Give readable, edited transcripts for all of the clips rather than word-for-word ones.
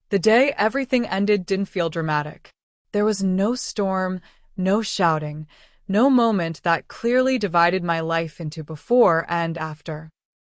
The day everything ended didn't feel dramatic. There was no storm, no shouting, no moment that clearly divided my life into before and after.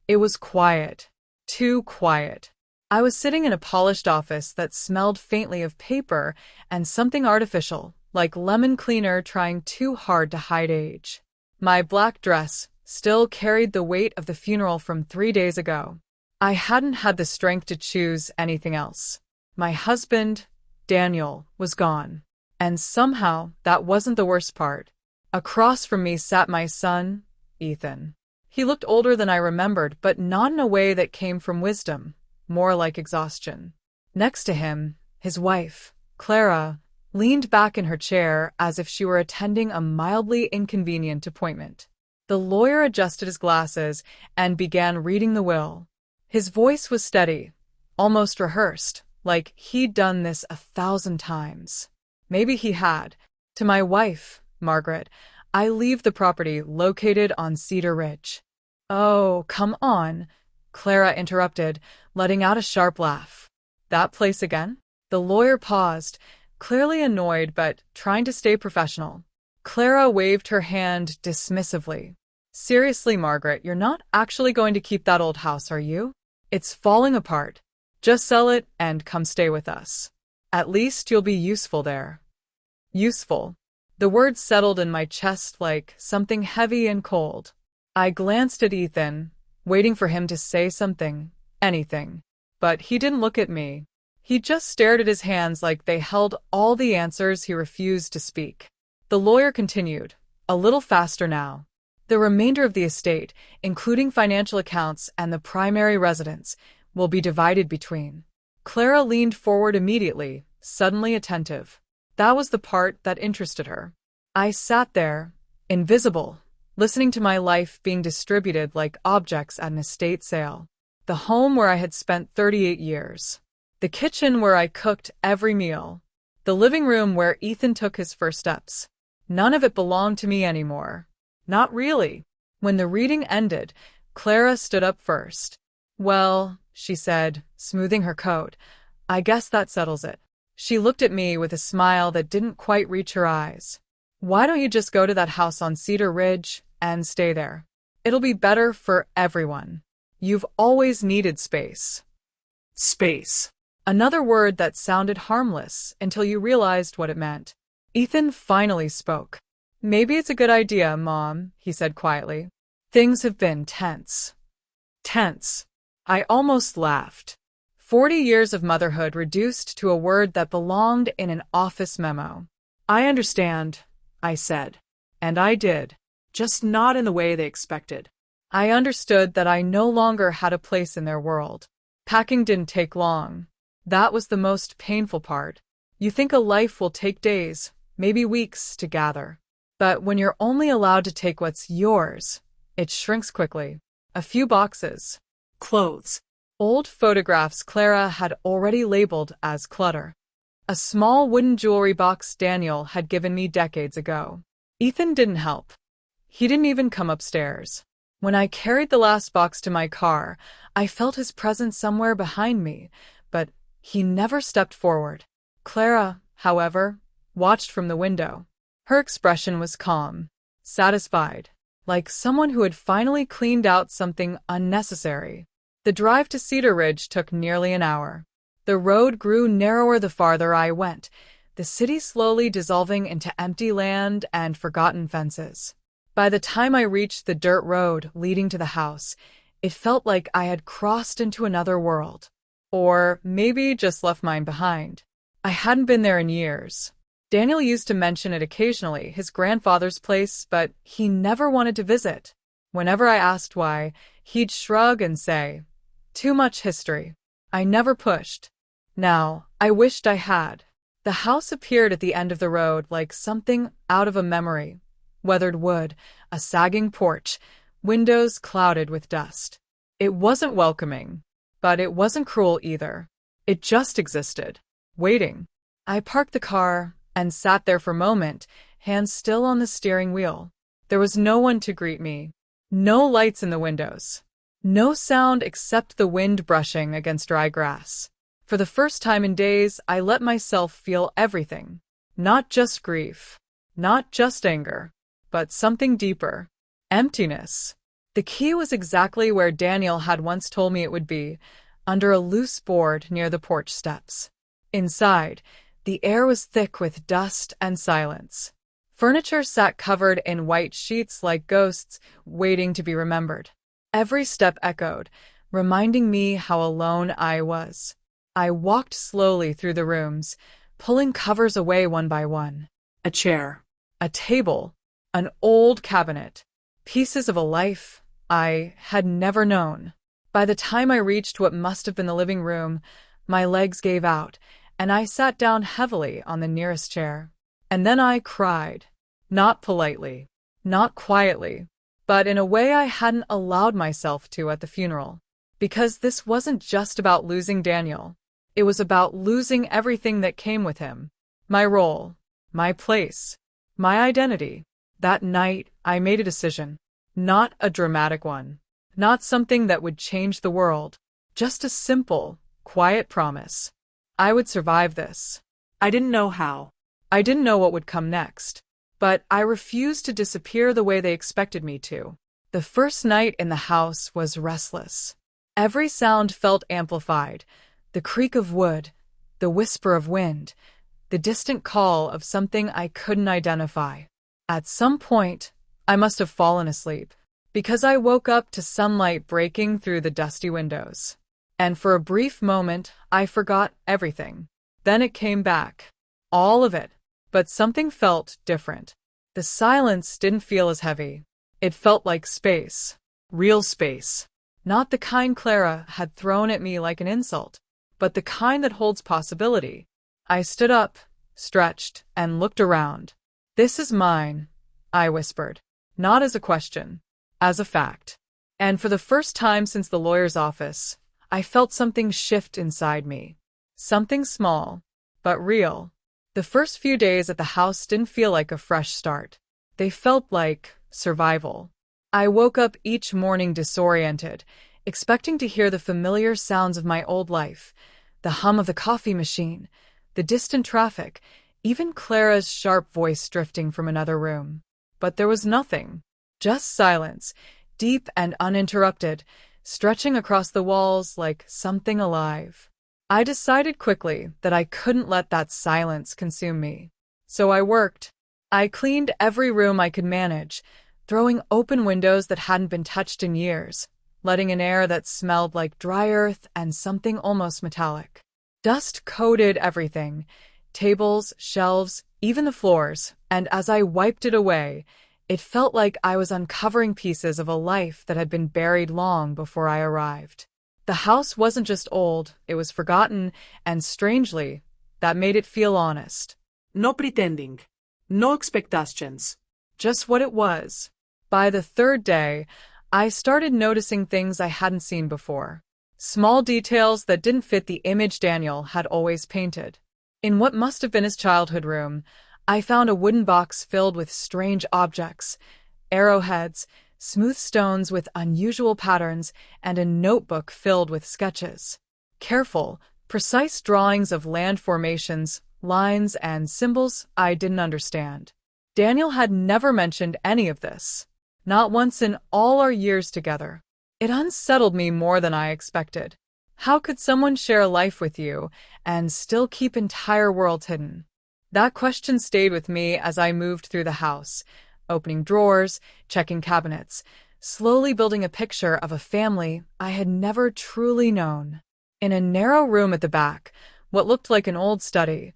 It was quiet. Too quiet. I was sitting in a polished office that smelled faintly of paper and something artificial, like lemon cleaner trying too hard to hide age. My black dress still carried the weight of the funeral from 3 days ago. I hadn't had the strength to choose anything else. My husband, Daniel, was gone. And somehow, that wasn't the worst part. Across from me sat my son, Ethan. He looked older than I remembered, but not in a way that came from wisdom, more like exhaustion. Next to him, his wife, Clara, leaned back in her chair as if she were attending a mildly inconvenient appointment. The lawyer adjusted his glasses and began reading the will. His voice was steady, almost rehearsed, like he'd done this 1,000 times. Maybe he had. To my wife, Margaret, I leave the property located on Cedar Ridge. Oh, come on, Clara interrupted, letting out a sharp laugh. That place again? The lawyer paused, clearly annoyed but trying to stay professional. Clara waved her hand dismissively. Seriously, Margaret, you're not actually going to keep that old house, are you? It's falling apart. Just sell it and come stay with us. At least you'll be useful there. Useful. The words settled in my chest like something heavy and cold. I glanced at Ethan, waiting for him to say something, anything. But he didn't look at me. He just stared at his hands like they held all the answers he refused to speak. The lawyer continued, a little faster now. The remainder of the estate, including financial accounts and the primary residence, will be divided between. Clara leaned forward immediately, suddenly attentive. That was the part that interested her. I sat there, invisible, listening to my life being distributed like objects at an estate sale. The home where I had spent 38 years. The kitchen where I cooked every meal. The living room where Ethan took his first steps. None of it belonged to me anymore. Not really. When the reading ended, Clara stood up first. Well, she said, smoothing her coat, I guess that settles it. She looked at me with a smile that didn't quite reach her eyes. Why don't you just go to that house on Cedar Ridge and stay there? It'll be better for everyone. You've always needed space. Space. Another word that sounded harmless until you realized what it meant. Ethan finally spoke. Maybe it's a good idea, Mom, he said quietly. Things have been tense. Tense. I almost laughed. 40 years of motherhood reduced to a word that belonged in an office memo. I understand, I said. And I did. Just not in the way they expected. I understood that I no longer had a place in their world. Packing didn't take long. That was the most painful part. You think a life will take days, maybe weeks, to gather. But when you're only allowed to take what's yours, it shrinks quickly. A few boxes. Clothes. Old photographs Clara had already labeled as clutter. A small wooden jewelry box Daniel had given me decades ago. Ethan didn't help. He didn't even come upstairs. When I carried the last box to my car, I felt his presence somewhere behind me, but he never stepped forward. Clara, however, watched from the window. Her expression was calm, satisfied, like someone who had finally cleaned out something unnecessary. The drive to Cedar Ridge took nearly an hour. The road grew narrower the farther I went, the city slowly dissolving into empty land and forgotten fences. By the time I reached the dirt road leading to the house, it felt like I had crossed into another world. Or maybe just left mine behind. I hadn't been there in years. Daniel used to mention it occasionally, his grandfather's place, but he never wanted to visit. Whenever I asked why, he'd shrug and say, too much history. I never pushed. Now, I wished I had. The house appeared at the end of the road like something out of a memory. Weathered wood, a sagging porch, windows clouded with dust. It wasn't welcoming, but it wasn't cruel either. It just existed, waiting. I parked the car and sat there for a moment, hands still on the steering wheel. There was no one to greet me. No lights in the windows. No sound except the wind brushing against dry grass. For the first time in days, I let myself feel everything. Not just grief, not just anger, but something deeper. Emptiness. The key was exactly where Daniel had once told me it would be, under a loose board near the porch steps. Inside, the air was thick with dust and silence. Furniture sat covered in white sheets like ghosts, waiting to be remembered. Every step echoed, reminding me how alone I was. I walked slowly through the rooms, pulling covers away one by one. A chair, a table, an old cabinet, pieces of a life I had never known. By the time I reached what must have been the living room, my legs gave out, and I sat down heavily on the nearest chair. And then I cried. Not politely, not quietly, but in a way I hadn't allowed myself to at the funeral. Because this wasn't just about losing Daniel. It was about losing everything that came with him. My role, my place, my identity. That night, I made a decision. Not a dramatic one. Not something that would change the world. Just a simple, quiet promise. I would survive this. I didn't know how. I didn't know what would come next. But I refused to disappear the way they expected me to. The first night in the house was restless. Every sound felt amplified. The creak of wood, the whisper of wind, the distant call of something I couldn't identify. At some point, I must have fallen asleep, because I woke up to sunlight breaking through the dusty windows. And for a brief moment, I forgot everything. Then it came back. All of it. But something felt different. The silence didn't feel as heavy. It felt like space. Real space. Not the kind Clara had thrown at me like an insult, but the kind that holds possibility. I stood up, stretched, and looked around. This is mine, I whispered. Not as a question, as a fact. And for the first time since the lawyer's office, I felt something shift inside me. Something small, but real. The first few days at the house didn't feel like a fresh start. They felt like survival. I woke up each morning disoriented, expecting to hear the familiar sounds of my old life, the hum of the coffee machine, the distant traffic, even Clara's sharp voice drifting from another room. But there was nothing. Just silence, deep and uninterrupted, stretching across the walls like something alive. I decided quickly that I couldn't let that silence consume me. So I worked. I cleaned every room I could manage, throwing open windows that hadn't been touched in years, letting in air that smelled like dry earth and something almost metallic. Dust coated everything, tables, shelves, even the floors, and as I wiped it away, it felt like I was uncovering pieces of a life that had been buried long before I arrived. The house wasn't just old, it was forgotten, and strangely, that made it feel honest. No pretending. No expectations. Just what it was. By the third day, I started noticing things I hadn't seen before. Small details that didn't fit the image Daniel had always painted. In what must have been his childhood room, I found a wooden box filled with strange objects, arrowheads, smooth stones with unusual patterns, and a notebook filled with sketches. Careful, precise drawings of land formations, lines, and symbols I didn't understand. Daniel had never mentioned any of this. Not once in all our years together. It unsettled me more than I expected. How could someone share a life with you and still keep entire worlds hidden? That question stayed with me as I moved through the house, opening drawers, checking cabinets, slowly building a picture of a family I had never truly known. In a narrow room at the back, what looked like an old study,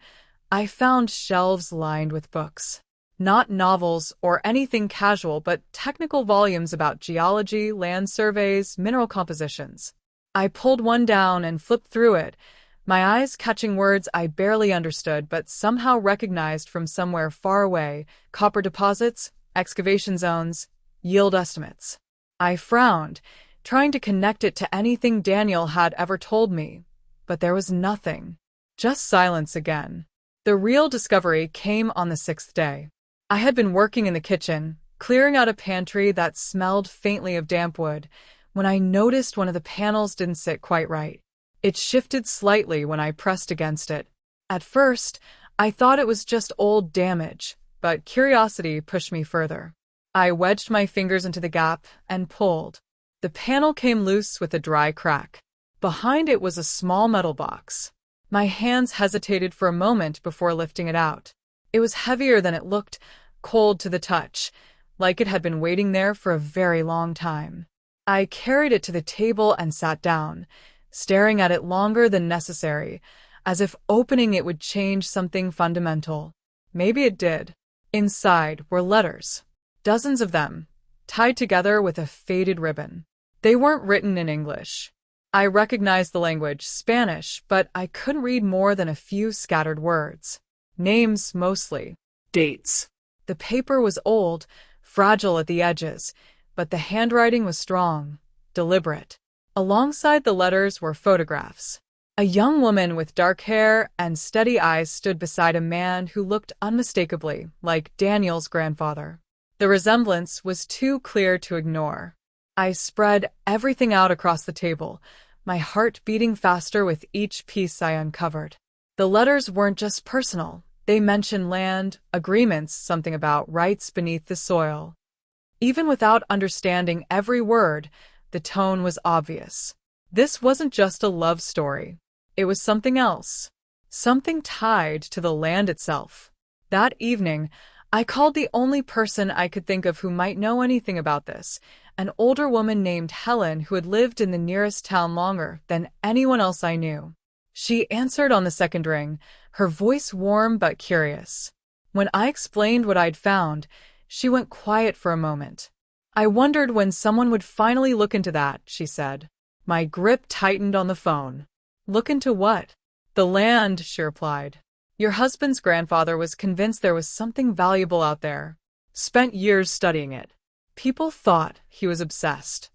I found shelves lined with books. Not novels or anything casual, but technical volumes about geology, land surveys, mineral compositions. I pulled one down and flipped through it, my eyes catching words I barely understood but somehow recognized from somewhere far away: copper deposits, excavation zones, yield estimates. I frowned, trying to connect it to anything Daniel had ever told me, but there was nothing. Just silence again. The real discovery came on the sixth day. I had been working in the kitchen, clearing out a pantry that smelled faintly of damp wood, when I noticed one of the panels didn't sit quite right. It shifted slightly when I pressed against it. At first, I thought it was just old damage, but curiosity pushed me further. I wedged my fingers into the gap and pulled. The panel came loose with a dry crack. Behind it was a small metal box. My hands hesitated for a moment before lifting it out. It was heavier than it looked, cold to the touch, like it had been waiting there for a very long time. I carried it to the table and sat down, staring at it longer than necessary, as if opening it would change something fundamental. Maybe it did. Inside were letters. Dozens of them, tied together with a faded ribbon. They weren't written in English. I recognized the language, Spanish, but I couldn't read more than a few scattered words. Names, mostly. Dates. The paper was old, fragile at the edges, but the handwriting was strong, deliberate. Alongside the letters were photographs. A young woman with dark hair and steady eyes stood beside a man who looked unmistakably like Daniel's grandfather. The resemblance was too clear to ignore. I spread everything out across the table, my heart beating faster with each piece I uncovered. The letters weren't just personal. They mentioned land, agreements, something about rights beneath the soil. Even without understanding every word, the tone was obvious. This wasn't just a love story. It was something else. Something tied to the land itself. That evening, I called the only person I could think of who might know anything about this, an older woman named Helen who had lived in the nearest town longer than anyone else I knew. She answered on the second ring, her voice warm but curious. When I explained what I'd found, she went quiet for a moment. "I wondered when someone would finally look into that," she said. My grip tightened on the phone. "Look into what?" "The land," she replied. "Your husband's grandfather was convinced there was something valuable out there. Spent years studying it. People thought he was obsessed."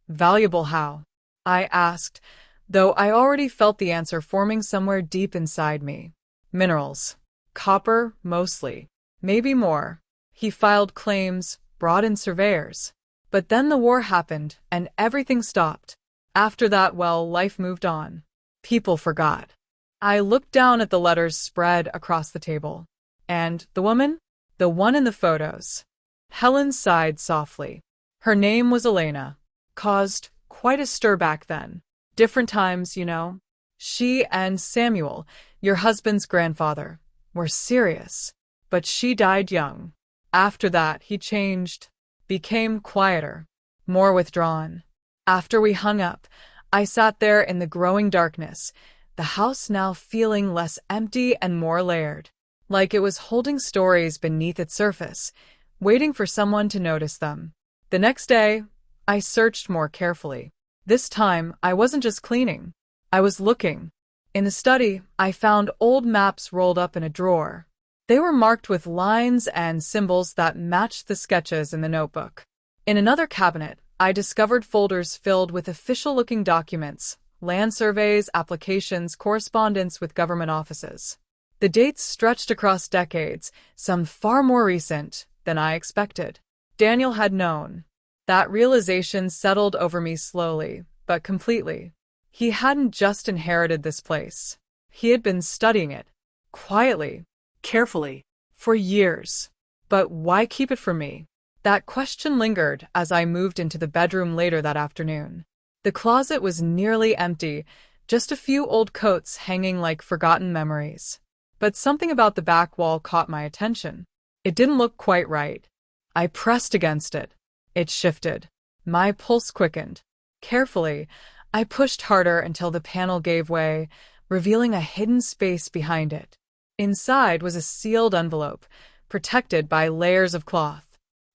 "Valuable how?" I asked, though I already felt the answer forming somewhere deep inside me. "Minerals. Copper, mostly. Maybe more. He filed claims, brought in surveyors. But then the war happened, and everything stopped. After that, well, life moved on. People forgot." I looked down at the letters spread across the table. "And the woman?" "The one in the photos." Helen sighed softly. "Her name was Elena. Caused quite a stir back then. Different times, you know. She and Samuel, your husband's grandfather, were serious. But she died young. After that, he changed, became quieter, more withdrawn. After we hung up, I sat there in the growing darkness, the house now feeling less empty and more layered, like it was holding stories beneath its surface, waiting for someone to notice them. The next day, I searched more carefully. This time, I wasn't just cleaning. I was looking. In the study, I found old maps rolled up in a drawer. They were marked with lines and symbols that matched the sketches in the notebook. In another cabinet, I discovered folders filled with official-looking documents, land surveys, applications, correspondence with government offices. The dates stretched across decades, some far more recent than I expected. Daniel had known. That realization settled over me slowly, but completely. He hadn't just inherited this place. He had been studying it, quietly, Carefully. for years. But why keep it from me? That question lingered as I moved into the bedroom later that afternoon. The closet was nearly empty, just a few old coats hanging like forgotten memories. But something about the back wall caught my attention. It didn't look quite right. I pressed against it. It shifted. My pulse quickened. Carefully, I pushed harder until the panel gave way, revealing a hidden space behind it. Inside was a sealed envelope, protected by layers of cloth.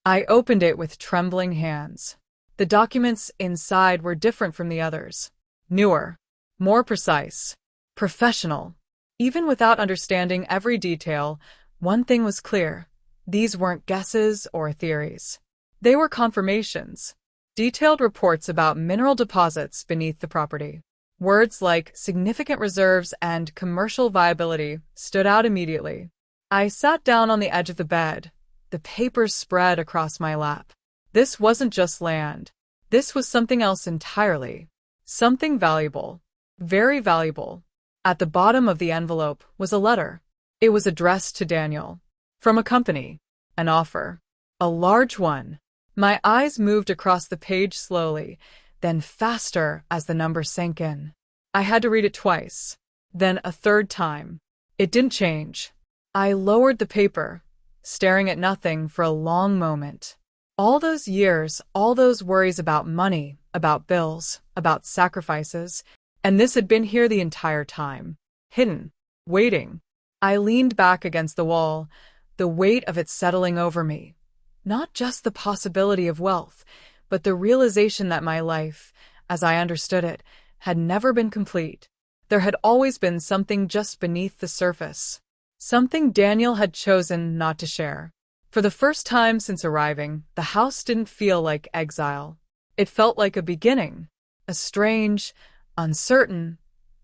I opened it with trembling hands. The documents inside were different from the others. Newer, more precise, professional. Even without understanding every detail, one thing was clear. These weren't guesses or theories. They were confirmations. Detailed reports about mineral deposits beneath the property. Words like significant reserves and commercial viability stood out immediately. I sat down on the edge of the bed. The papers spread across my lap. This wasn't just land. This was something else entirely. Something valuable. Very valuable. At the bottom of the envelope was a letter. It was addressed to Daniel. From a company. An offer. A large one. My eyes moved across the page slowly, then faster as the number sank in. I had to read it twice. Then a third time. It didn't change. I lowered the paper, staring at nothing for a long moment. All those years, all those worries about money, about bills, about sacrifices, and this had been here the entire time. Hidden. Waiting. I leaned back against the wall, the weight of it settling over me. Not just the possibility of wealth, but the realization that my life, as I understood it, had never been complete. There had always been something just beneath the surface. Something Daniel had chosen not to share. For the first time since arriving, the house didn't feel like exile. It felt like a beginning. A strange, uncertain,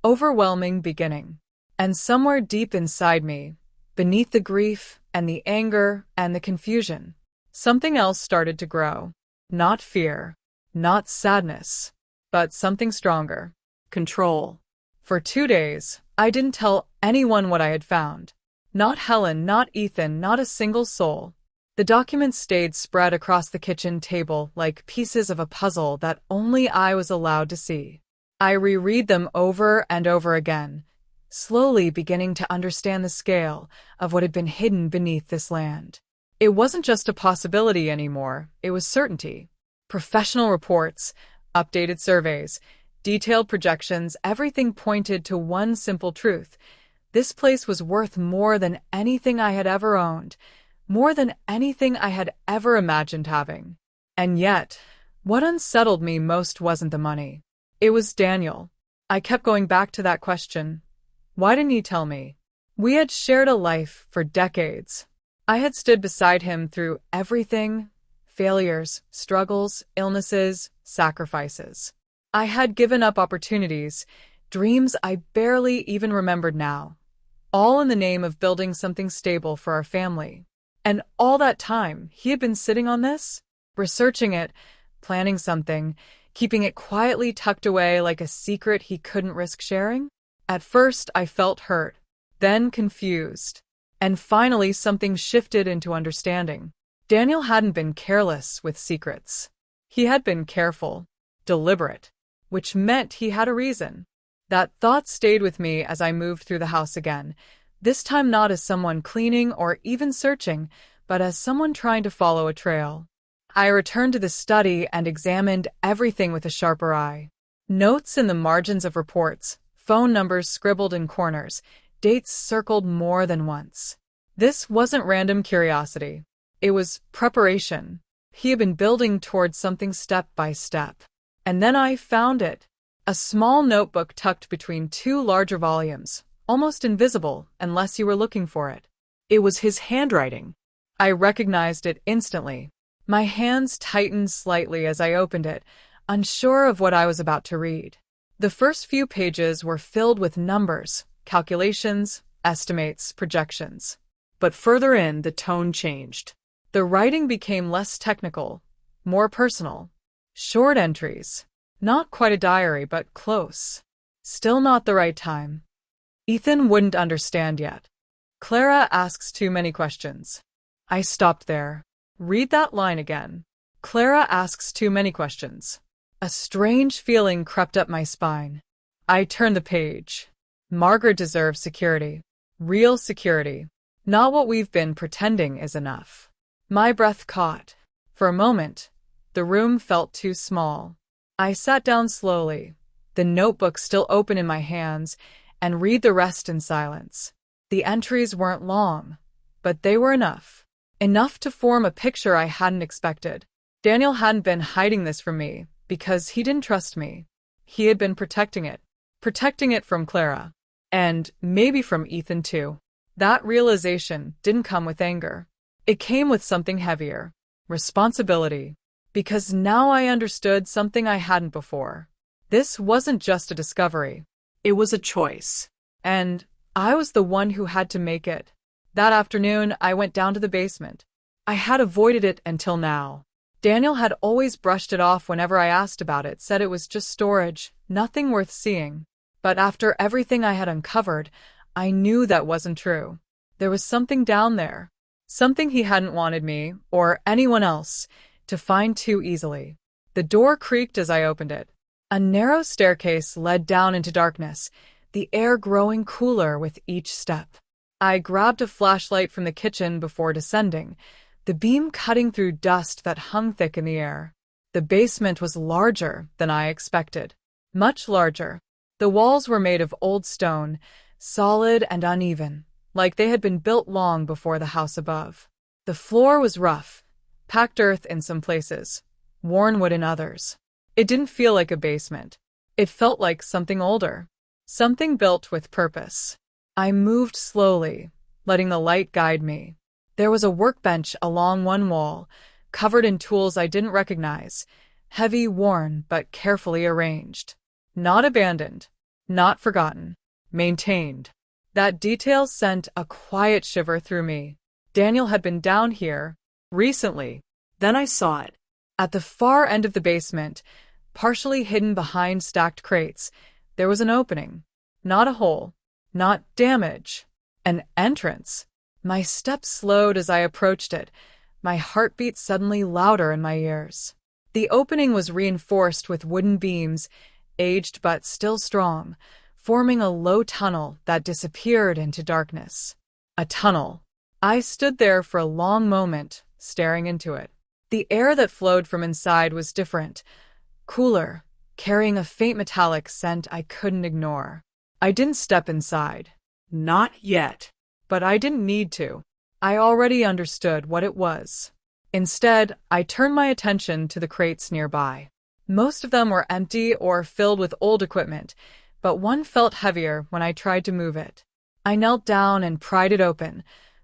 overwhelming beginning. And somewhere deep inside me, beneath the grief and the anger and the confusion, something else started to grow. Not fear, not sadness, but something stronger. Control. For 2 days, I didn't tell anyone what I had found. Not Helen, not Ethan, not a single soul. The documents stayed spread across the kitchen table like pieces of a puzzle that only I was allowed to see. I reread them over and over again, slowly beginning to understand the scale of what had been hidden beneath this land. It wasn't just a possibility anymore, it was certainty. Professional reports, updated surveys, detailed projections, everything pointed to one simple truth. This place was worth more than anything I had ever owned, more than anything I had ever imagined having. And yet, what unsettled me most wasn't the money. It was Daniel. I kept going back to that question. Why didn't he tell me? We had shared a life for decades. I had stood beside him through everything: failures, struggles, illnesses, sacrifices. I had given up opportunities, dreams I barely even remembered now, all in the name of building something stable for our family. And all that time, he had been sitting on this, researching it, planning something, keeping it quietly tucked away like a secret he couldn't risk sharing. At first, I felt hurt, then confused, and finally something shifted into understanding. Daniel hadn't been careless with secrets. He had been careful, deliberate, which meant he had a reason. That thought stayed with me as I moved through the house again, this time not as someone cleaning or even searching, but as someone trying to follow a trail. I returned to the study and examined everything with a sharper eye. Notes in the margins of reports, phone numbers scribbled in corners, dates circled more than once. This wasn't random curiosity. It was preparation. He had been building towards something step by step. And then I found it. A small notebook tucked between 2 larger volumes, almost invisible unless you were looking for it. It was his handwriting. I recognized it instantly. My hands tightened slightly as I opened it, unsure of what I was about to read. The first few pages were filled with numbers, calculations, estimates, projections. But further in, the tone changed. The writing became less technical, more personal. Short entries. Not quite a diary, but close. Still not the right time. Ethan wouldn't understand yet. Clara asks too many questions. I stopped there. Read that line again. Clara asks too many questions. A strange feeling crept up my spine. I turned the page. Margaret deserves security. Real security. Not what we've been pretending is enough. My breath caught. For a moment, the room felt too small. I sat down slowly, the notebook still open in my hands, and read the rest in silence. The entries weren't long, but they were enough. Enough to form a picture I hadn't expected. Daniel hadn't been hiding this from me because he didn't trust me. He had been protecting it from Clara, and maybe from Ethan too. That realization didn't come with anger. It came with something heavier, responsibility. Because now I understood something I hadn't before. This wasn't just a discovery. It was a choice. And I was the one who had to make it. That afternoon, I went down to the basement. I had avoided it until now. Daniel had always brushed it off whenever I asked about it, said it was just storage, nothing worth seeing. But after everything I had uncovered, I knew that wasn't true. There was something down there. Something he hadn't wanted me, or anyone else, to find too easily. The door creaked as I opened it. A narrow staircase led down into darkness, the air growing cooler with each step. I grabbed a flashlight from the kitchen before descending, the beam cutting through dust that hung thick in the air. The basement was larger than I expected. Much larger. The walls were made of old stone, solid and uneven, like they had been built long before the house above. The floor was rough, packed earth in some places, worn wood in others. It didn't feel like a basement. It felt like something older, something built with purpose. I moved slowly, letting the light guide me. There was a workbench along one wall, covered in tools I didn't recognize, heavy, worn, but carefully arranged. Not abandoned, not forgotten, maintained. That detail sent a quiet shiver through me. Daniel had been down here recently. Then I saw it. At the far end of the basement, partially hidden behind stacked crates, there was an opening. Not a hole, not damage, an entrance. My steps slowed as I approached it, my heartbeat suddenly louder in my ears. The opening was reinforced with wooden beams, aged but still strong, forming a low tunnel that disappeared into darkness. A tunnel. I stood there for a long moment, staring into it. The air that flowed from inside was different, cooler, carrying a faint metallic scent I couldn't ignore. I didn't step inside. Not yet. But I didn't need to. I already understood what it was. Instead, I turned my attention to the crates nearby. Most of them were empty or filled with old equipment, but one felt heavier when I tried to move it. I knelt down and pried it open,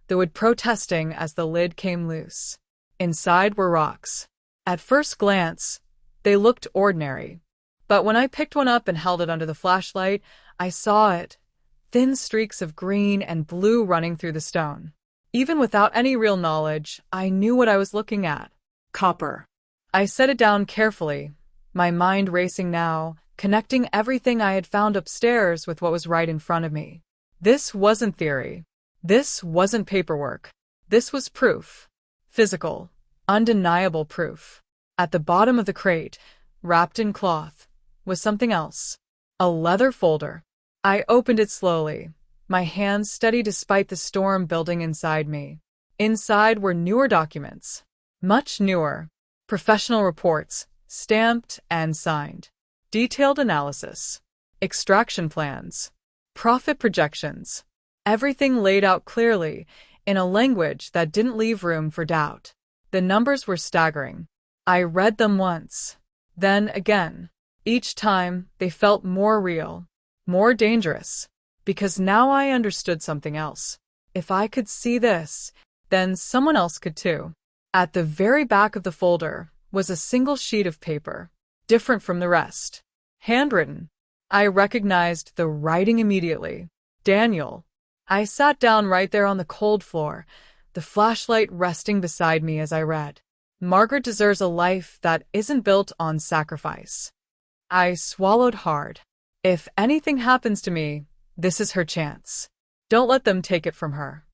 the wood protesting as the lid came loose. Inside were rocks. At first glance, they looked ordinary. But when I picked one up and held it under the flashlight, I saw it. Thin streaks of green and blue running through the stone. Even without any real knowledge, I knew what I was looking at. Copper. I set it down carefully, my mind racing now, connecting everything I had found upstairs with what was right in front of me. This wasn't theory. This wasn't paperwork. This was proof. Physical, undeniable proof. At the bottom of the crate, wrapped in cloth, was something else. A leather folder. I opened it slowly, my hands steady despite the storm building inside me. Inside were newer documents. Much newer. Professional reports, stamped and signed. Detailed analysis. Extraction plans. Profit projections. Everything laid out clearly, in a language that didn't leave room for doubt. The numbers were staggering. I read them once, then again. Each time, they felt more real, more dangerous, because now I understood something else. If I could see this, then someone else could too. At the very back of the folder was a single sheet of paper, different from the rest. Handwritten. I recognized the writing immediately. Daniel. I sat down right there on the cold floor, the flashlight resting beside me as I read. Margaret deserves a life that isn't built on sacrifice. I swallowed hard. If anything happens to me, this is her chance. Don't let them take it from her.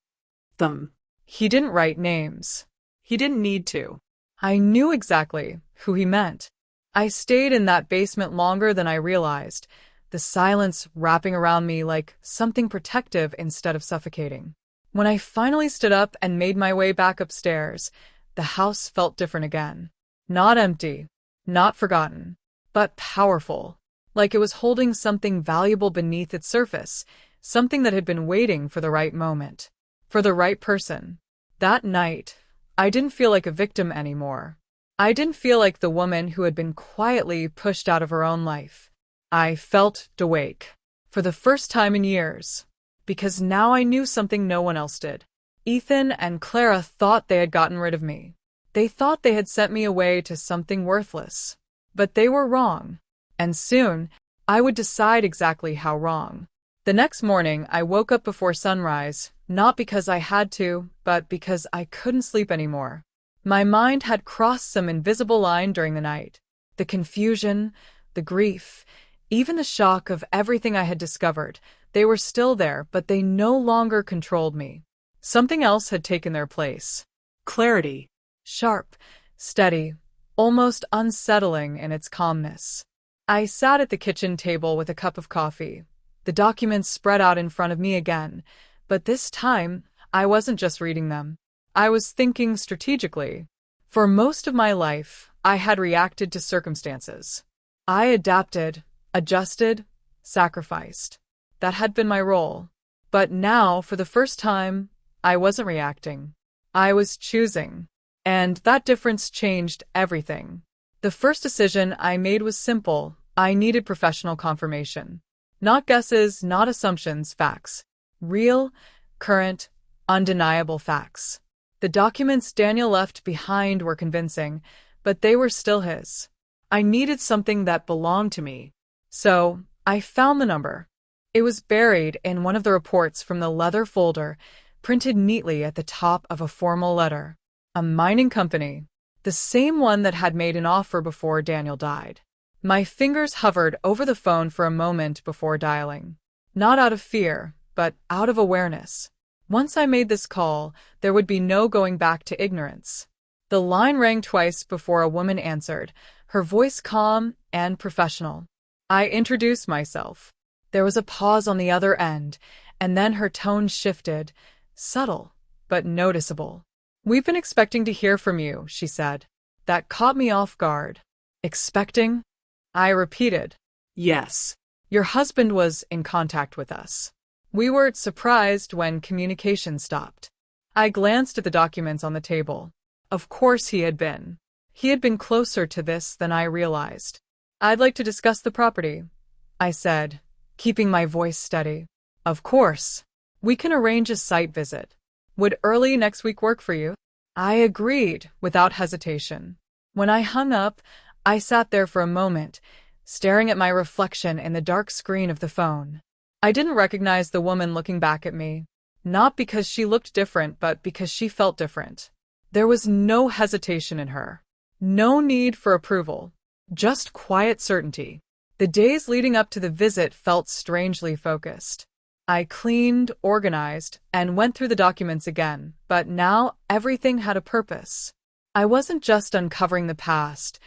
Them. He didn't write names. He didn't need to. I knew exactly who he meant. I stayed in that basement longer than I realized, the silence wrapping around me like something protective instead of suffocating. When I finally stood up and made my way back upstairs, the house felt different again. Not empty, not forgotten, but powerful, like it was holding something valuable beneath its surface, something that had been waiting for the right moment, for the right person. That night, I didn't feel like a victim anymore. I didn't feel like the woman who had been quietly pushed out of her own life. I felt awake, for the first time in years, because now I knew something no one else did. Ethan and Clara thought they had gotten rid of me. They thought they had sent me away to something worthless. But they were wrong. And soon, I would decide exactly how wrong. The next morning, I woke up before sunrise, not because I had to, but because I couldn't sleep anymore. My mind had crossed some invisible line during the night. The confusion, the grief, Even the shock of everything I had discovered, they were still there, but they no longer controlled me. Something else had taken their place. Clarity. Sharp, steady, almost unsettling in its calmness. I sat at the kitchen table with a cup of coffee. The documents spread out in front of me again, but this time I wasn't just reading them. I was thinking strategically. For most of my life, I had reacted to circumstances. I adapted, adjusted, sacrificed. That had been my role. But now, for the first time, I wasn't reacting. I was choosing. And that difference changed everything. The first decision I made was simple. I needed professional confirmation. Not guesses, not assumptions, facts. Real, current, undeniable facts. The documents Daniel left behind were convincing, but they were still his. I needed something that belonged to me. So, I found the number. It was buried in one of the reports from the leather folder, printed neatly at the top of a formal letter. A mining company. The same one that had made an offer before Daniel died. My fingers hovered over the phone for a moment before dialing. Not out of fear, but out of awareness. Once I made this call, there would be no going back to ignorance. The line rang twice before a woman answered, her voice calm and professional. I introduced myself. There was a pause on the other end, and then her tone shifted, subtle, but noticeable. "We've been expecting to hear from you," she said. That caught me off guard. "Expecting?" I repeated. Yes. "Your husband was in contact with us. We were surprised when communication stopped." I glanced at the documents on the table. Of course he had been. He had been closer to this than I realized. "I'd like to discuss the property," I said, keeping my voice steady. "Of course. We can arrange a site visit. Would early next week work for you?" I agreed without hesitation. When I hung up, I sat there for a moment, staring at my reflection in the dark screen of the phone. I didn't recognize the woman looking back at me. Not because she looked different, but because she felt different. There was no hesitation in her. No need for approval. Just quiet certainty. The days leading up to the visit felt strangely focused. I cleaned, organized, and went through the documents again, but now everything had a purpose. I wasn't just uncovering the past,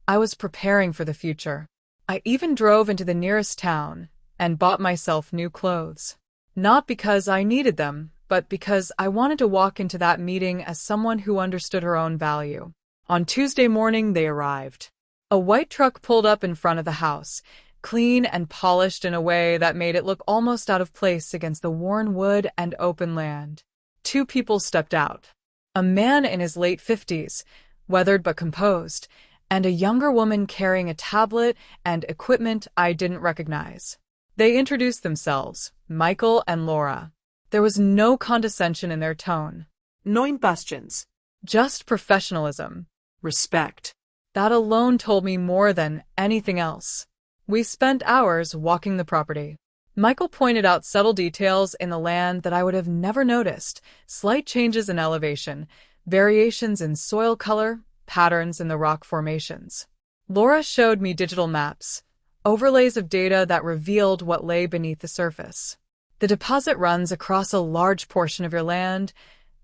I was preparing for the future. I even drove into the nearest town and bought myself new clothes. Not because I needed them, but because I wanted to walk into that meeting as someone who understood her own value. On Tuesday morning, they arrived. A white truck pulled up in front of the house, clean and polished in a way that made it look almost out of place against the worn wood and open land. Two people stepped out. A man in his late 50s, weathered but composed, and a younger woman carrying a tablet and equipment I didn't recognize. They introduced themselves, Michael and Laura. There was no condescension in their tone. Neun Bastions. Just professionalism. Respect. That alone told me more than anything else. We spent hours walking the property. Michael pointed out subtle details in the land that I would have never noticed, slight changes in elevation, variations in soil color, patterns in the rock formations. Laura showed me digital maps, overlays of data that revealed what lay beneath the surface. "The deposit runs across a large portion of your land,"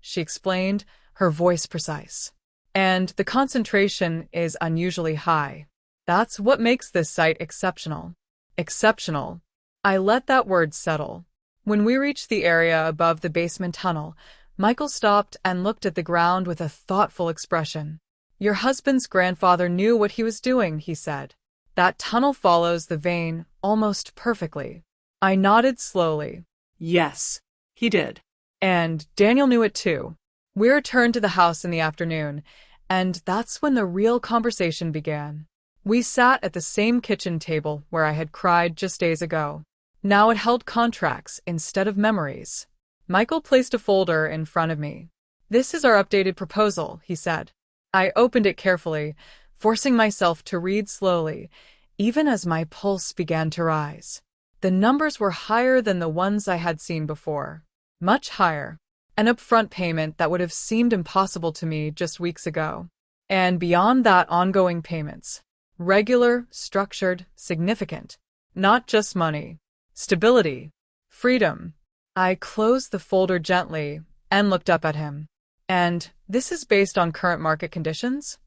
she explained, her voice precise. "And the concentration is unusually high. That's what makes this site exceptional." Exceptional. I let that word settle. When we reached the area above the basement tunnel, Michael stopped and looked at the ground with a thoughtful expression. "Your husband's grandfather knew what he was doing," he said. "That tunnel follows the vein almost perfectly." I nodded slowly. Yes, he did. And Daniel knew it too. We returned to the house in the afternoon, and that's when the real conversation began. We sat at the same kitchen table where I had cried just days ago. Now it held contracts instead of memories. Michael placed a folder in front of me. "This is our updated proposal," he said. I opened it carefully, forcing myself to read slowly, even as my pulse began to rise. The numbers were higher than the ones I had seen before. Much higher. An upfront payment that would have seemed impossible to me just weeks ago. And beyond that, ongoing payments. Regular, structured, significant. Not just money. Stability. Freedom. I closed the folder gently and looked up at him. And this is based on current market conditions?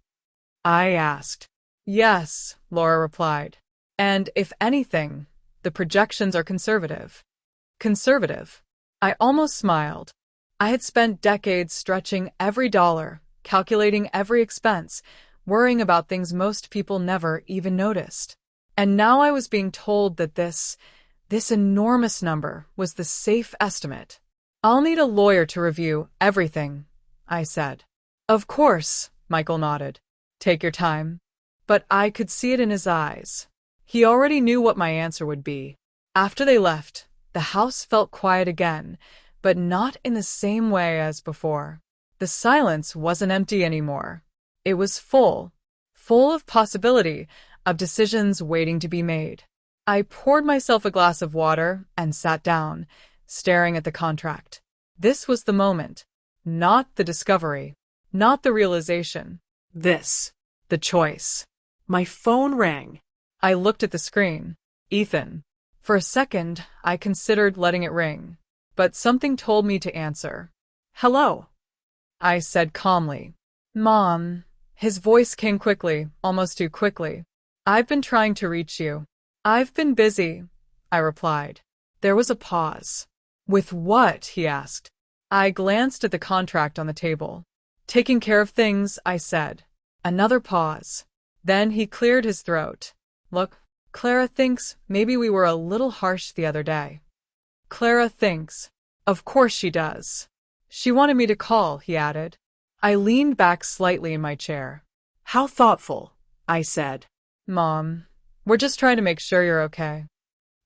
I asked. Yes, Laura replied. And if anything, the projections are conservative. Conservative. I almost smiled. I had spent decades stretching every dollar, calculating every expense, worrying about things most people never even noticed. And now I was being told that this enormous number was the safe estimate. I'll need a lawyer to review everything, I said. Of course, Michael nodded. Take your time. But I could see it in his eyes. He already knew what my answer would be. After they left, the house felt quiet again, but not in the same way as before. The silence wasn't empty anymore. It was full of possibility, of decisions waiting to be made. I poured myself a glass of water and sat down, staring at the contract. This was the moment, not the discovery, not the realization. The choice. My phone rang. I looked at the screen. Ethan. For a second, I considered letting it ring, but something told me to answer. Hello, I said calmly. Mom. His voice came quickly, almost too quickly. I've been trying to reach you. I've been busy, I replied. There was a pause. With what? He asked. I glanced at the contract on the table. Taking care of things, I said. Another pause. Then he cleared his throat. Look, Clara thinks maybe we were a little harsh the other day. Clara thinks. Of course she does. She wanted me to call, he added. I leaned back slightly in my chair. How thoughtful, I said. Mom, we're just trying to make sure you're okay.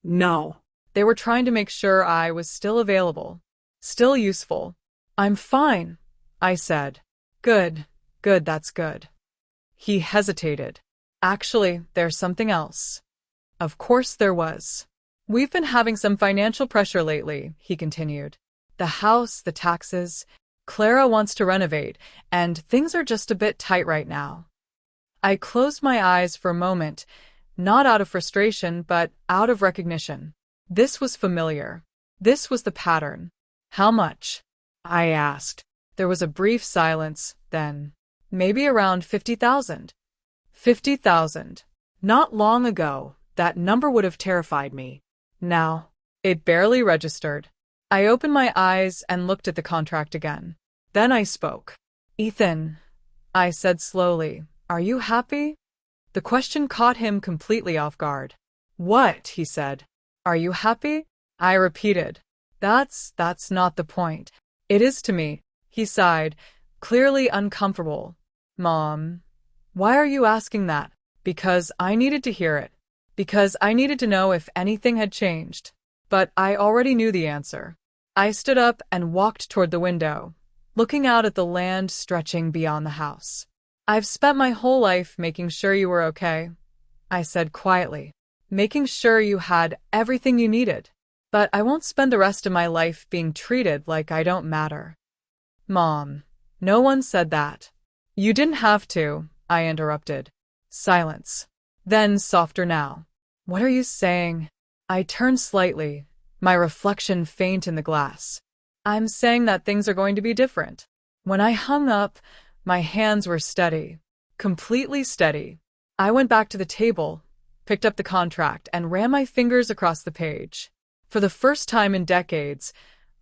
No. They were trying to make sure I was still available, still useful. I'm fine, I said. Good, that's good. He hesitated. Actually, there's something else. Of course there was. We've been having some financial pressure lately, he continued. The house, the taxes. Clara wants to renovate, and things are just a bit tight right now. I closed my eyes for a moment, not out of frustration, but out of recognition. This was familiar. This was the pattern. How much? I asked. There was a brief silence, then. Maybe around 50,000. 50,000. Not long ago, that number would have terrified me. Now, it barely registered. I opened my eyes and looked at the contract again. Then I spoke. Ethan, I said slowly, are you happy? The question caught him completely off guard. What? He said. Are you happy? I repeated. That's not the point. It is to me, he sighed, clearly uncomfortable. Mom, why are you asking that? Because I needed to hear it. Because I needed to know if anything had changed. But I already knew the answer. I stood up and walked toward the window, looking out at the land stretching beyond the house. I've spent my whole life making sure you were okay, I said quietly. Making sure you had everything you needed. But I won't spend the rest of my life being treated like I don't matter. Mom, no one said that. You didn't have to, I interrupted. Silence. Then softer now. What are you saying? I turned slightly, my reflection faint in the glass. I'm saying that things are going to be different. When I hung up, my hands were steady. Completely steady. I went back to the table, picked up the contract, and ran my fingers across the page. For the first time in decades,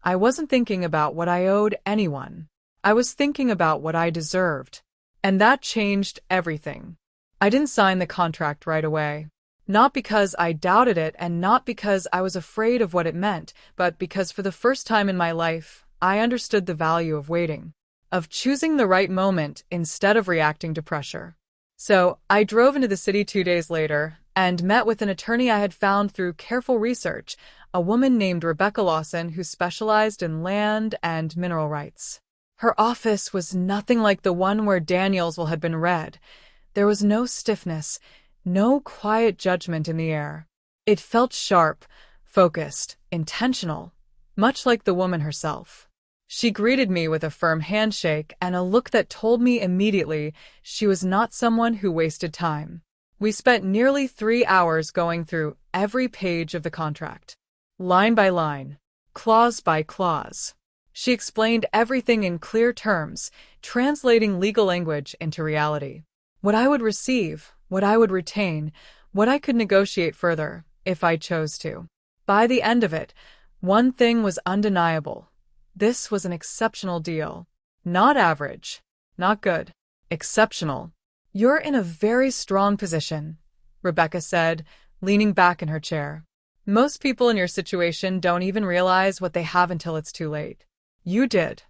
I wasn't thinking about what I owed anyone. I was thinking about what I deserved. And that changed everything. I didn't sign the contract right away. Not because I doubted it and not because I was afraid of what it meant, but because for the first time in my life, I understood the value of waiting, of choosing the right moment instead of reacting to pressure. So I drove into the city 2 days later and met with an attorney I had found through careful research, a woman named Rebecca Lawson who specialized in land and mineral rights. Her office was nothing like the one where Danielsville had been read. There was no stiffness, no quiet judgment in the air. It felt sharp, focused, intentional, much like the woman herself. She greeted me with a firm handshake and a look that told me immediately she was not someone who wasted time. We spent nearly 3 hours going through every page of the contract, line by line, clause by clause. She explained everything in clear terms, translating legal language into reality. What I would receive, what I would retain, what I could negotiate further, if I chose to. By the end of it, one thing was undeniable. This was an exceptional deal. Not average, not good, exceptional. You're in a very strong position, Rebecca said, leaning back in her chair. Most people in your situation don't even realize what they have until it's too late. You did.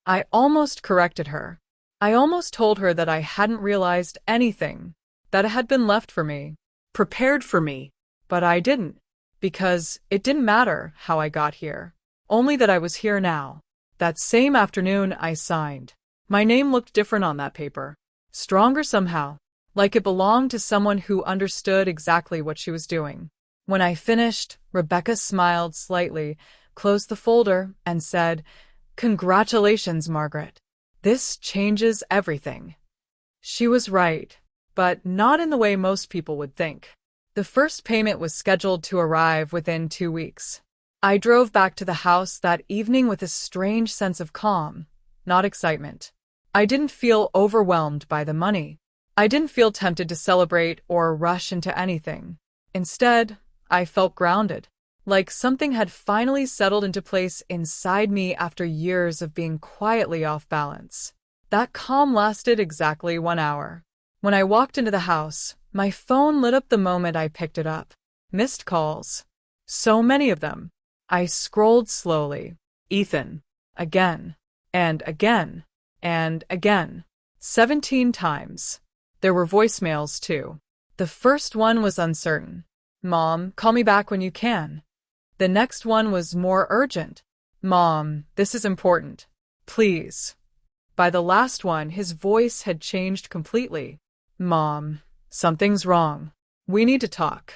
I almost corrected her. I almost told her that I hadn't realized anything, that it had been left for me, Prepared for me. but I didn't, because it didn't matter how I got here, only that I was here now. That same afternoon I signed. My name looked different on that paper, stronger somehow, like it belonged to someone who understood exactly what she was doing. When I finished, Rebecca smiled slightly, closed the folder, and said, "Congratulations, Margaret. This changes everything." She was right, but not in the way most people would think. The first payment was scheduled to arrive within 2 weeks. I drove back to the house that evening with a strange sense of calm, not excitement. I didn't feel overwhelmed by the money. I didn't feel tempted to celebrate or rush into anything. Instead, I felt grounded, like something had finally settled into place inside me after years of being quietly off balance. That calm lasted exactly 1 hour. When I walked into the house, my phone lit up the moment I picked it up. Missed calls. So many of them. I scrolled slowly. Ethan. Again. And again. And again. 17 times. There were voicemails, too. The first one was uncertain. "Mom, call me back when you can." The next one was more urgent. "Mom, this is important. Please." By the last one, his voice had changed completely. "Mom, something's wrong. We need to talk."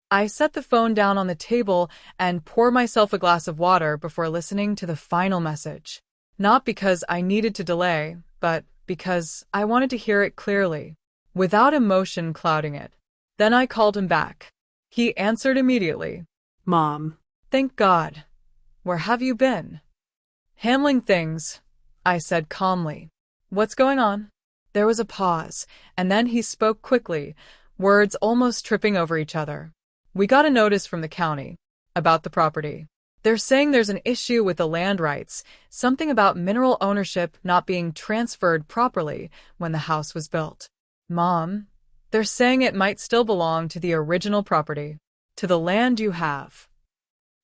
I set the phone down on the table and poured myself a glass of water before listening to the final message. Not because I needed to delay, but because I wanted to hear it clearly, without emotion clouding it. Then I called him back. He answered immediately. Mom. "Thank God. Where have you been?" "Handling things," I said calmly. "What's going on?" There was a pause, and then he spoke quickly, words almost tripping over each other. "We got a notice from the county about the property. They're saying there's an issue with the land rights, something about mineral ownership not being transferred properly when the house was built." "Mom, they're saying it might still belong to the original property, to the land you have."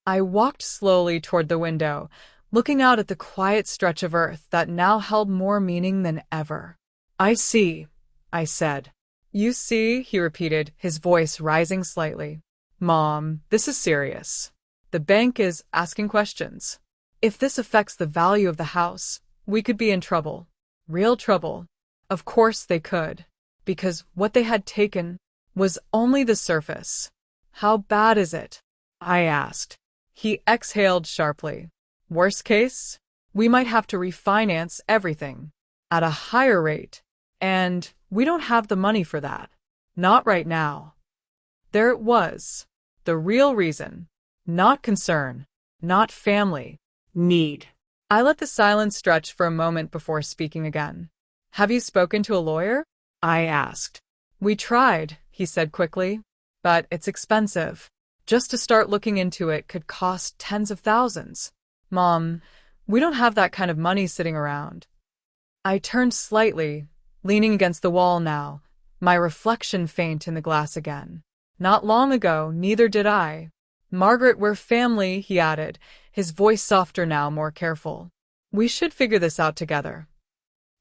I walked slowly toward the window, looking out at the quiet stretch of earth that now held more meaning than ever. "I see," I said. "You see," he repeated, his voice rising slightly. "Mom, this is serious. The bank is asking questions. If this affects the value of the house, we could be in trouble. Real trouble." Of course they could, because what they had taken was only the surface. "How bad is it?" I asked. He exhaled sharply. "Worst case, we might have to refinance everything at a higher rate, and we don't have the money for that. Not right now." There it was, the real reason. Not concern, not family. Need. I let the silence stretch for a moment before speaking again. "Have you spoken to a lawyer?" I asked. "We tried," he said quickly, "but it's expensive. Just to start looking into it could cost tens of thousands. Mom, we don't have that kind of money sitting around." I turned slightly, leaning against the wall now, my reflection faint in the glass again. "Not long ago, neither did I. Margaret, we're family," he added, his voice softer now, more careful. "We should figure this out together."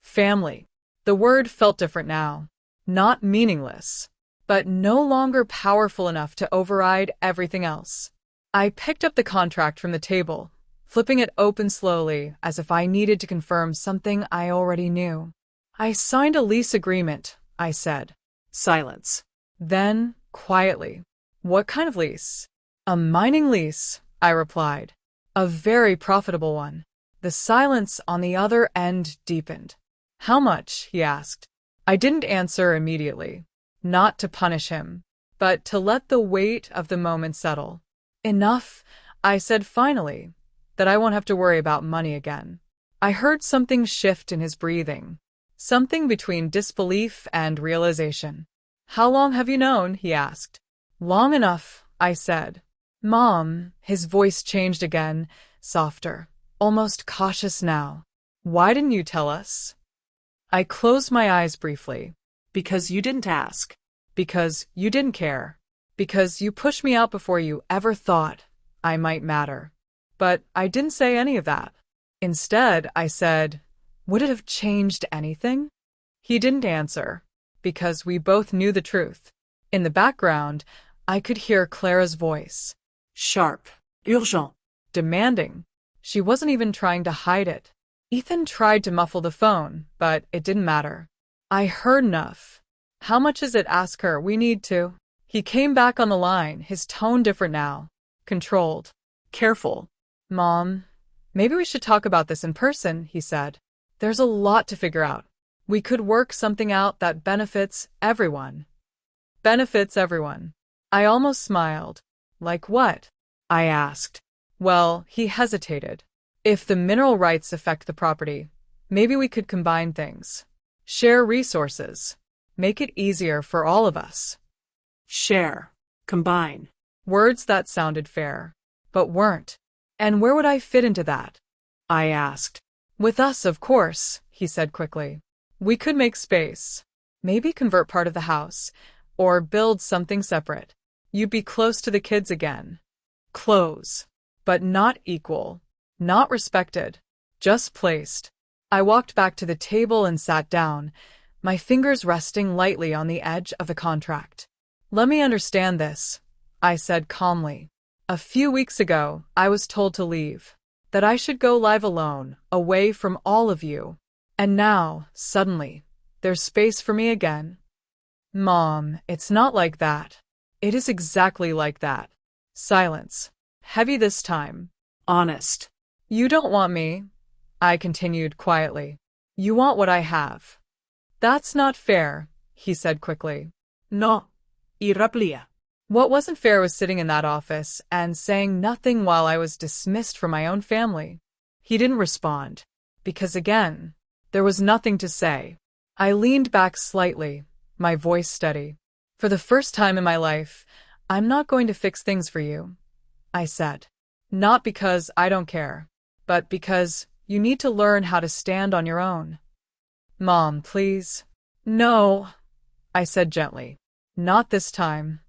Family. The word felt different now. Not meaningless, but no longer powerful enough to override everything else. I picked up the contract from the table, flipping it open slowly, as if I needed to confirm something I already knew. "I signed a lease agreement," I said. Silence. Then, quietly, "What kind of lease?" "A mining lease," I replied. "A very profitable one." The silence on the other end deepened. "How much?" he asked. I didn't answer immediately. not to punish him, but to let the weight of the moment settle. Enough, I said finally, that I won't have to worry about money again. I heard something shift in his breathing, something between disbelief and realization. How long have you known? He asked. Long enough, I said. Mom, his voice changed again, softer, almost cautious now. Why didn't you tell us? I closed my eyes briefly. Because you didn't ask. Because you didn't care. Because you pushed me out before you ever thought I might matter. But I didn't say any of that. Instead, I said, would it have changed anything? He didn't answer, because we both knew the truth. In the background, I could hear Clara's voice. Sharp. Urgent. Demanding. She wasn't even trying to hide it. Ethan tried to muffle the phone, but it didn't matter. I heard enough. How much is it? Ask her. We need to. He came back on the line, his tone different now. Controlled. Careful. Mom, maybe we should talk about this in person, he said. There's a lot to figure out. We could work something out that benefits everyone. Benefits everyone. I almost smiled. Like what? I asked. Well, he hesitated. If the mineral rights affect the property, maybe we could combine things. Share resources. Make it easier for all of us. Share. Combine. Words that sounded fair, but weren't. And where would I fit into that? I asked. With us, of course, he said quickly. We could make space. Maybe convert part of the house, or build something separate. You'd be close to the kids again. Close. But not equal. Not respected. Just placed. I walked back to the table and sat down, my fingers resting lightly on the edge of the contract. Let me understand this, I said calmly. A few weeks ago, I was told to leave, that I should go live alone, away from all of you. And now, suddenly, there's space for me again. Mom, it's not like that. It is exactly like that. Silence. Heavy this time. Honest. You don't want me, I continued quietly. You want what I have. That's not fair, he said quickly. No. Irraplia. What wasn't fair was sitting in that office and saying nothing while I was dismissed from my own family. He didn't respond, because again, there was nothing to say. I leaned back slightly, my voice steady. For the first time in my life, I'm not going to fix things for you, I said. Not because I don't care, but because you need to learn how to stand on your own. Mom, please. No, I said gently. Not this time.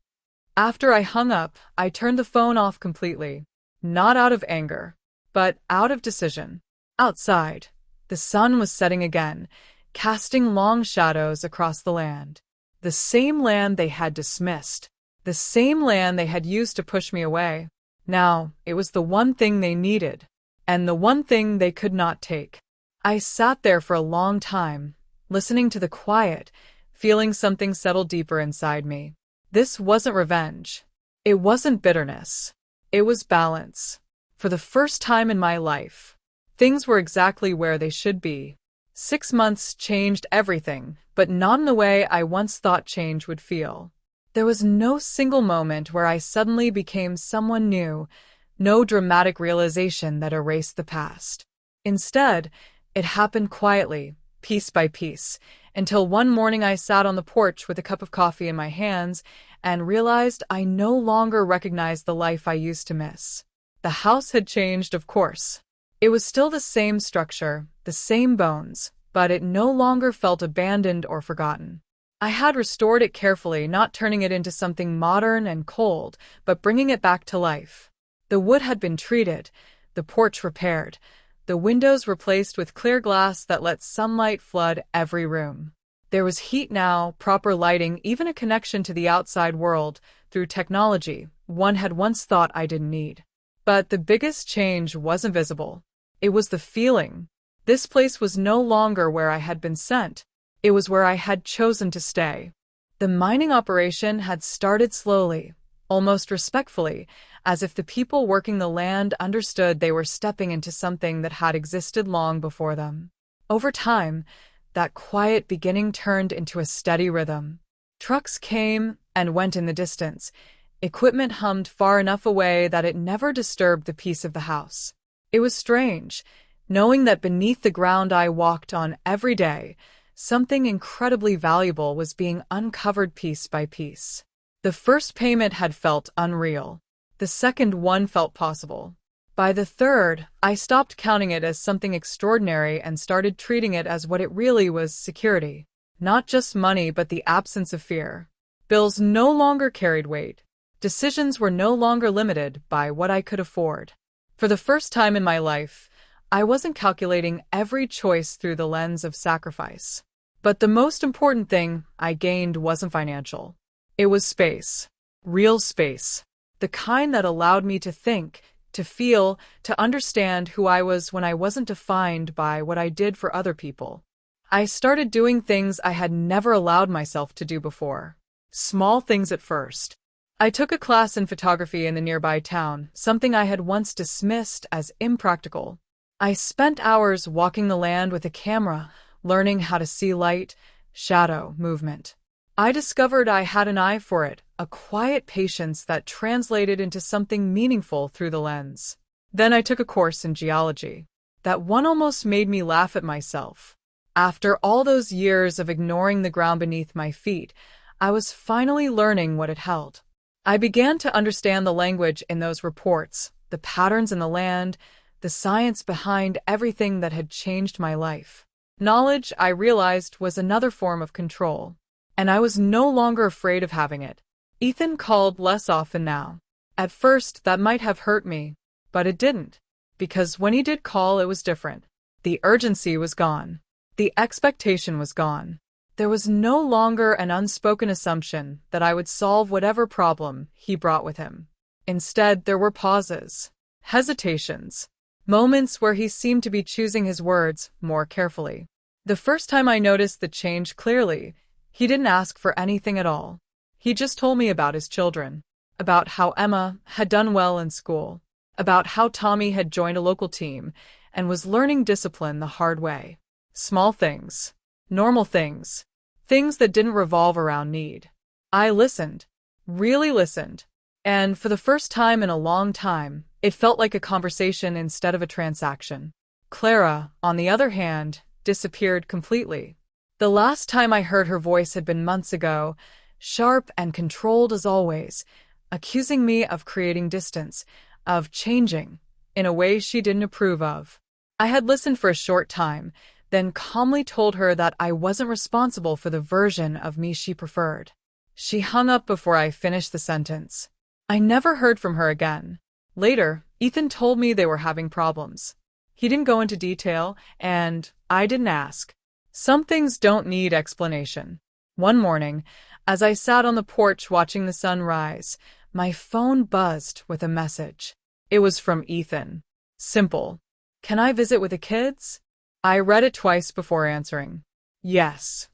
After I hung up, I turned the phone off completely. Not out of anger, but out of decision. Outside, the sun was setting again, casting long shadows across the land. The same land they had dismissed. The same land they had used to push me away. Now, it was the one thing they needed, and the one thing they could not take. I sat there for a long time, listening to the quiet, feeling something settle deeper inside me. This wasn't revenge. It wasn't bitterness. It was balance. For the first time in my life, things were exactly where they should be. 6 months changed everything, but not in the way I once thought change would feel. There was no single moment where I suddenly became someone new, no dramatic realization that erased the past. Instead, it happened quietly, piece by piece, until one morning I sat on the porch with a cup of coffee in my hands and realized I no longer recognized the life I used to miss. The house had changed, of course. It was still the same structure, the same bones, but it no longer felt abandoned or forgotten. I had restored it carefully, not turning it into something modern and cold, but bringing it back to life. The wood had been treated, the porch repaired, the windows replaced with clear glass that let sunlight flood every room. There was heat now, proper lighting, even a connection to the outside world through technology one had once thought I didn't need. But the biggest change wasn't visible. It was the feeling. This place was no longer where I had been sent. It was where I had chosen to stay. The mining operation had started slowly, almost respectfully, as if the people working the land understood they were stepping into something that had existed long before them. Over time, that quiet beginning turned into a steady rhythm. Trucks came and went in the distance. Equipment hummed far enough away that it never disturbed the peace of the house. It was strange, knowing that beneath the ground I walked on every day, something incredibly valuable was being uncovered piece by piece. The first payment had felt unreal. The second one felt possible. By the third, I stopped counting it as something extraordinary and started treating it as what it really was: security. Not just money, but the absence of fear. Bills no longer carried weight. Decisions were no longer limited by what I could afford. For the first time in my life, I wasn't calculating every choice through the lens of sacrifice. But the most important thing I gained wasn't financial. It was space. Real space. The kind that allowed me to think, to feel, to understand who I was when I wasn't defined by what I did for other people. I started doing things I had never allowed myself to do before. Small things at first. I took a class in photography in the nearby town, something I had once dismissed as impractical. I spent hours walking the land with a camera, learning how to see light, shadow, movement. I discovered I had an eye for it, a quiet patience that translated into something meaningful through the lens. Then I took a course in geology. That one almost made me laugh at myself. After all those years of ignoring the ground beneath my feet, I was finally learning what it held. I began to understand the language in those reports, the patterns in the land, the science behind everything that had changed my life. Knowledge, I realized, was another form of control. And I was no longer afraid of having it. Ethan called less often now. At first, that might have hurt me, but it didn't. Because when he did call, it was different. The urgency was gone. The expectation was gone. There was no longer an unspoken assumption that I would solve whatever problem he brought with him. Instead, there were pauses, hesitations, moments where he seemed to be choosing his words more carefully. The first time I noticed the change clearly, he didn't ask for anything at all. He just told me about his children, about how Emma had done well in school, about how Tommy had joined a local team and was learning discipline the hard way. Small things, normal things, things that didn't revolve around need. I listened, really listened, and for the first time in a long time, it felt like a conversation instead of a transaction. Clara, on the other hand, disappeared completely. The last time I heard her voice had been months ago, sharp and controlled as always, accusing me of creating distance, of changing, in a way she didn't approve of. I had listened for a short time, then calmly told her that I wasn't responsible for the version of me she preferred. She hung up before I finished the sentence. I never heard from her again. Later, Ethan told me they were having problems. He didn't go into detail, and I didn't ask. Some things don't need explanation. One morning, as I sat on the porch watching the sun rise, my phone buzzed with a message. It was from Ethan. Simple. Can I visit with the kids? I read it twice before answering. Yes.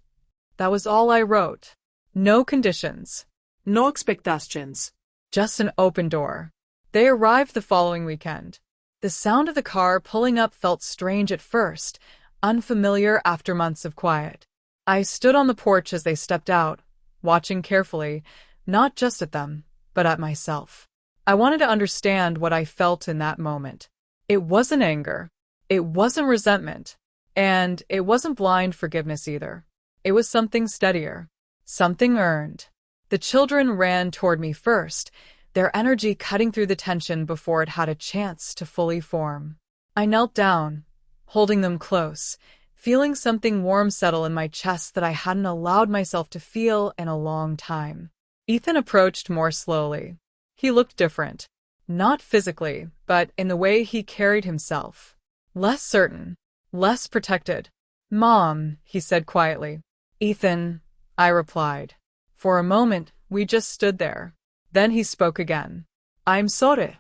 That was all I wrote. No conditions. No expectations. Just an open door. They arrived the following weekend. The sound of the car pulling up felt strange at first, unfamiliar after months of quiet. I stood on the porch as they stepped out, watching carefully, not just at them, but at myself. I wanted to understand what I felt in that moment. It wasn't anger. It wasn't resentment. And it wasn't blind forgiveness either. It was something steadier. Something earned. The children ran toward me first, their energy cutting through the tension before it had a chance to fully form. I knelt down, holding them close, feeling something warm settle in my chest that I hadn't allowed myself to feel in a long time. Ethan approached more slowly. He looked different. Not physically, but in the way he carried himself. Less certain. Less protected. Mom, he said quietly. Ethan, I replied. For a moment, we just stood there. Then he spoke again. I'm sorry.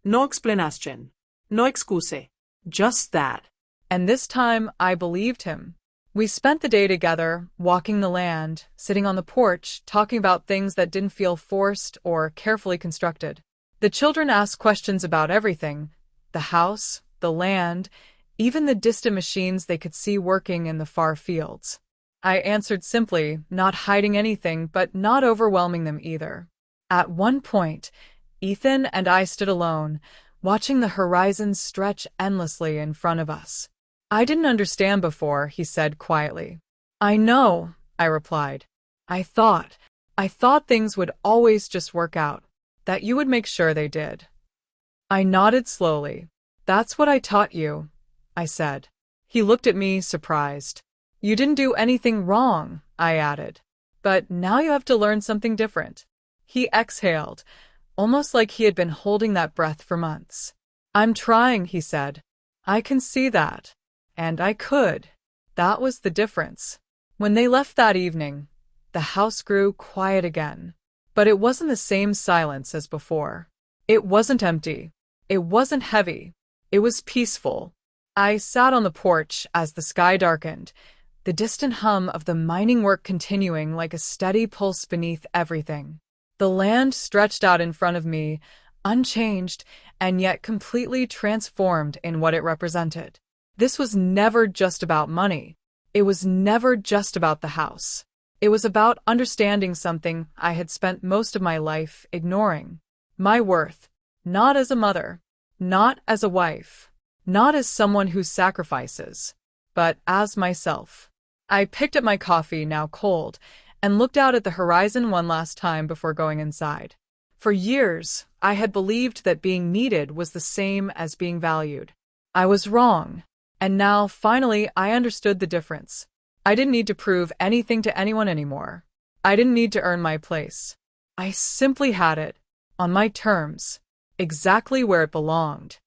No explanation. No excuse. Just that. And this time, I believed him. We spent the day together, walking the land, sitting on the porch, talking about things that didn't feel forced or carefully constructed. The children asked questions about everything: the house, the land, even the distant machines they could see working in the far fields. I answered simply, not hiding anything but not overwhelming them either. At one point, Ethan and I stood alone, watching the horizon stretch endlessly in front of us. I didn't understand before, he said quietly. I know, I replied. I thought things would always just work out, that you would make sure they did. I nodded slowly. That's what I taught you, I said. He looked at me, surprised. You didn't do anything wrong, I added. But now you have to learn something different. He exhaled, almost like he had been holding that breath for months. I'm trying, he said. I can see that. And I could. That was the difference. When they left that evening, the house grew quiet again. But it wasn't the same silence as before. It wasn't empty. It wasn't heavy. It was peaceful. I sat on the porch as the sky darkened, the distant hum of the mining work continuing like a steady pulse beneath everything. The land stretched out in front of me, unchanged and yet completely transformed in what it represented. This was never just about money. It was never just about the house. It was about understanding something I had spent most of my life ignoring. My worth, not as a mother, not as a wife, not as someone who sacrifices, but as myself. I picked up my coffee, now cold, and looked out at the horizon one last time before going inside. For years, I had believed that being needed was the same as being valued. I was wrong, and now, finally, I understood the difference. I didn't need to prove anything to anyone anymore. I didn't need to earn my place. I simply had it, on my terms, exactly where it belonged.